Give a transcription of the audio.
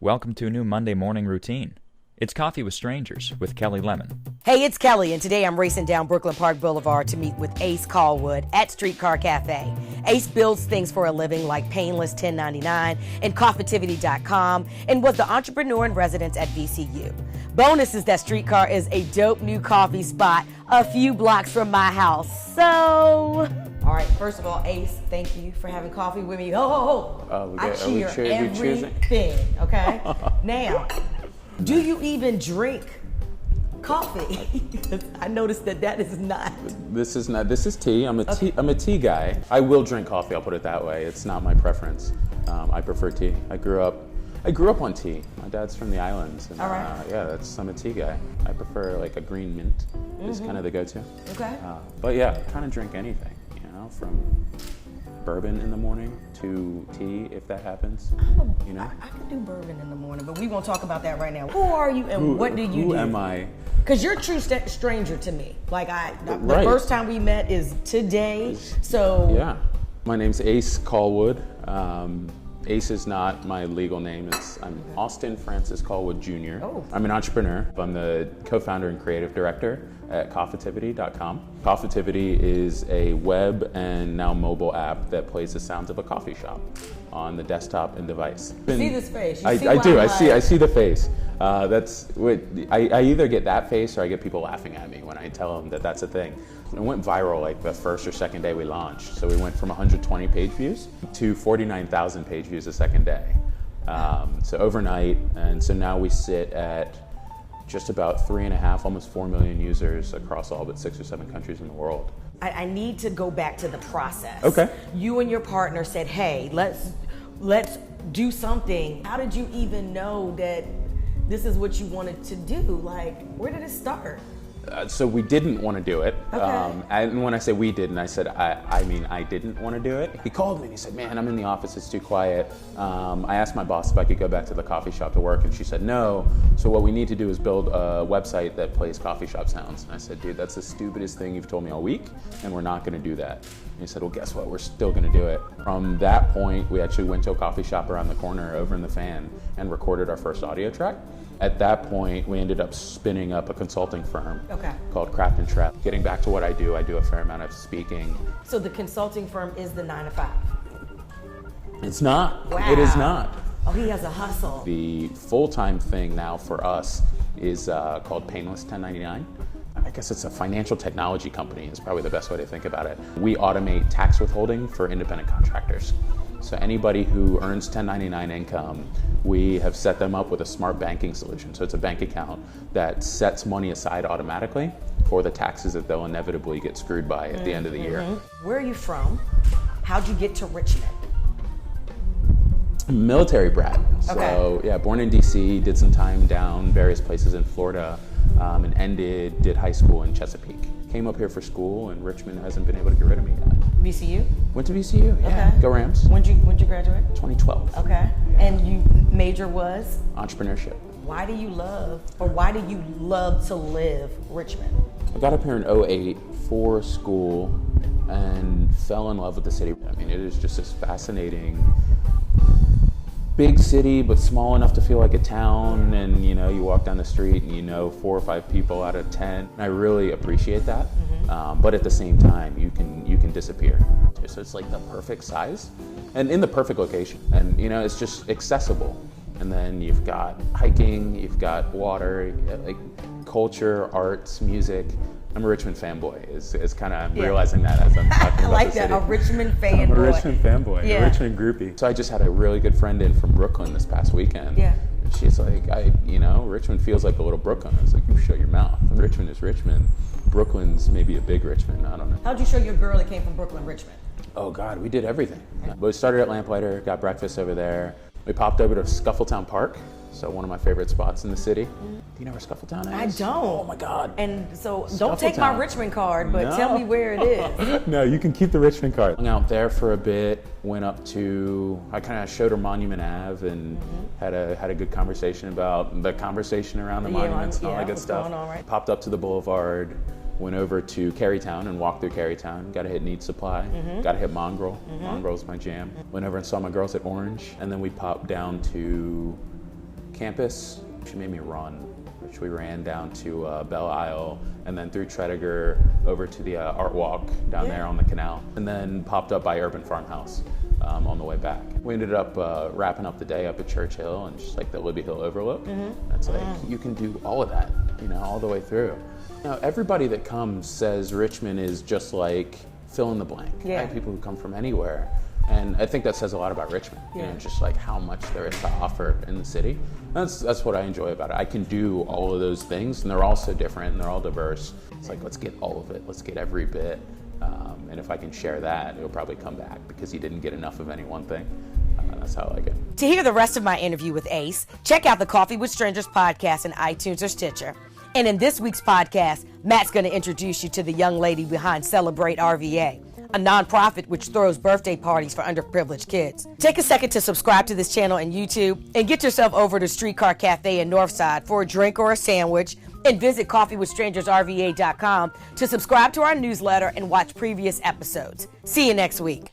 Welcome to a new Monday morning routine. It's Coffee with Strangers with Kelli Lemon. Hey, it's Kelli, and today I'm racing down Brooklyn Park Boulevard to meet with Ace Callwood at Streetcar Cafe. Ace builds things for a living like Painless 1099 and Coffitivity.com, and was the entrepreneur in residence at VCU. Bonus is that Streetcar is a dope new coffee spot a few blocks from my house. So, all right, first of all, Ace, thank you for having coffee with me. I cheer everything, okay? Now, do you even drink coffee? I noticed that is not. This is tea. I'm a tea guy. I will drink coffee, I'll put it that way. It's not my preference. I prefer tea. I grew up on tea. My dad's from the islands. And, all right. I'm a tea guy. I prefer like a green mint is kind of the go-to. Okay. But yeah, I kind of drink anything, from bourbon in the morning to tea, if that happens. I can do bourbon in the morning, but we won't talk about that right now. Who are you and what do you do? Who am I? Because you're a true stranger to me. The first time we met is today, so. Yeah. My name's Ace Callwood. Ace is not my legal name. I'm Austin Francis Callwood Jr. Oh. I'm an entrepreneur. I'm the co-founder and creative director at Coffitivity.com. Coffitivity is a web and now mobile app that plays the sounds of a coffee shop on the desktop and device. See this face? I do. I see the face. I either get that face or I get people laughing at me when I tell them that that's a thing. It went viral like the first or second day we launched. So we went from 120 page views to 49,000 page views the second day. So overnight, and so now we sit at just about 3.5, almost 4 million users across all but 6 or 7 countries in the world. I need to go back to the process. Okay. You and your partner said, hey, let's do something. How did you even know that this is what you wanted to do? Where did it start? So we didn't want to do it. Okay. And when I say we didn't, I said, I mean, I didn't want to do it. He called me and he said, man, I'm in the office, it's too quiet. I asked my boss if I could go back to the coffee shop to work, and she said no. So what we need to do is build a website that plays coffee shop sounds. And I said, dude, that's the stupidest thing you've told me all week, and we're not going to do that. And he said, well, guess what? We're still going to do it. From that point, we actually went to a coffee shop around the corner over in the Fan and recorded our first audio track. At that point, we ended up spinning up a consulting firm called Craft and Trap. Getting back to what I do a fair amount of speaking. So the consulting firm is the 9 to 5? It's not. Wow. It is not. Oh, he has a hustle. The full-time thing now for us is called Painless 1099. I guess it's a financial technology company is probably the best way to think about it. We automate tax withholding for independent contractors. So anybody who earns 1099 income, we have set them up with a smart banking solution. So it's a bank account that sets money aside automatically for the taxes that they'll inevitably get screwed by at the end of the year. Where are you from? How'd you get to Richmond? Military brat. So yeah, born in DC, did some time down various places in Florida, and did high school in Chesapeake. Came up here for school, and Richmond hasn't been able to get rid of me yet. VCU? Went to VCU, yeah. Okay. Go Rams. When'd you graduate? 2012. Okay. Yeah. And you major was? Entrepreneurship. Why do you love to live Richmond? I got up here in 2008 for school and fell in love with the city. I mean, it is just this fascinating big city, but small enough to feel like a town. And you walk down the street and 4 or 5 people out of 10. And I really appreciate that. But at the same time, you can disappear. So it's like the perfect size and in the perfect location. And it's just accessible. And then you've got hiking, you've got water, like culture, arts, music. I'm a Richmond fanboy. Is kind of realizing that as I'm talking about I like the that, city. a Richmond fanboy. I'm a Richmond fanboy, Yeah. a Richmond groupie. So I just had a really good friend in from Brooklyn this past weekend. Yeah. And she's like, Richmond feels like a little Brooklyn. I was like, you shut your mouth. Richmond is Richmond. Brooklyn's maybe a big Richmond. I don't know. How'd you show your girl that came from Brooklyn, Richmond? Oh God, we did everything. But we started at Lamplighter, got breakfast over there. We popped over to Scuffletown Park, so one of my favorite spots in the city. Do you know where Scuffletown is? I don't. Oh my God. And so don't take my Richmond card, but tell me where it is. No, you can keep the Richmond card. Hung out there for a bit, went up to, I kind of showed her Monument Ave and had a good conversation about the conversation around the monuments and all that good stuff. Going on, right? Popped up to the boulevard, went over to Carytown and walked through Carytown. Got to hit Need Supply, got to hit Mongrel. Mongrel's my jam. Went over and saw my girls at Orange, and then we popped down to campus. She made me run, which we ran down to Belle Isle and then through Tredegar over to the Art Walk down there on the canal, and then popped up by Urban Farmhouse on the way back. We ended up wrapping up the day up at Churchill and just like the Libby Hill overlook. It's like you can do all of that, you know, all the way through. You know, everybody that comes says Richmond is just like fill in the blank. Right? People who come from anywhere. And I think that says a lot about Richmond, you know, just like how much there is to offer in the city. That's what I enjoy about it. I can do all of those things, and they're all so different, and they're all diverse. It's like, let's get all of it. Let's get every bit. And if I can share that, it'll probably come back because you didn't get enough of any one thing. That's how I like it. To hear the rest of my interview with Ace, check out the Coffee with Strangers podcast in iTunes or Stitcher. And in this week's podcast, Matt's going to introduce you to the young lady behind Celebrate RVA, a nonprofit which throws birthday parties for underprivileged kids. Take a second to subscribe to this channel on YouTube and get yourself over to Streetcar Cafe in Northside for a drink or a sandwich, and visit coffeewithstrangersrva.com to subscribe to our newsletter and watch previous episodes. See you next week.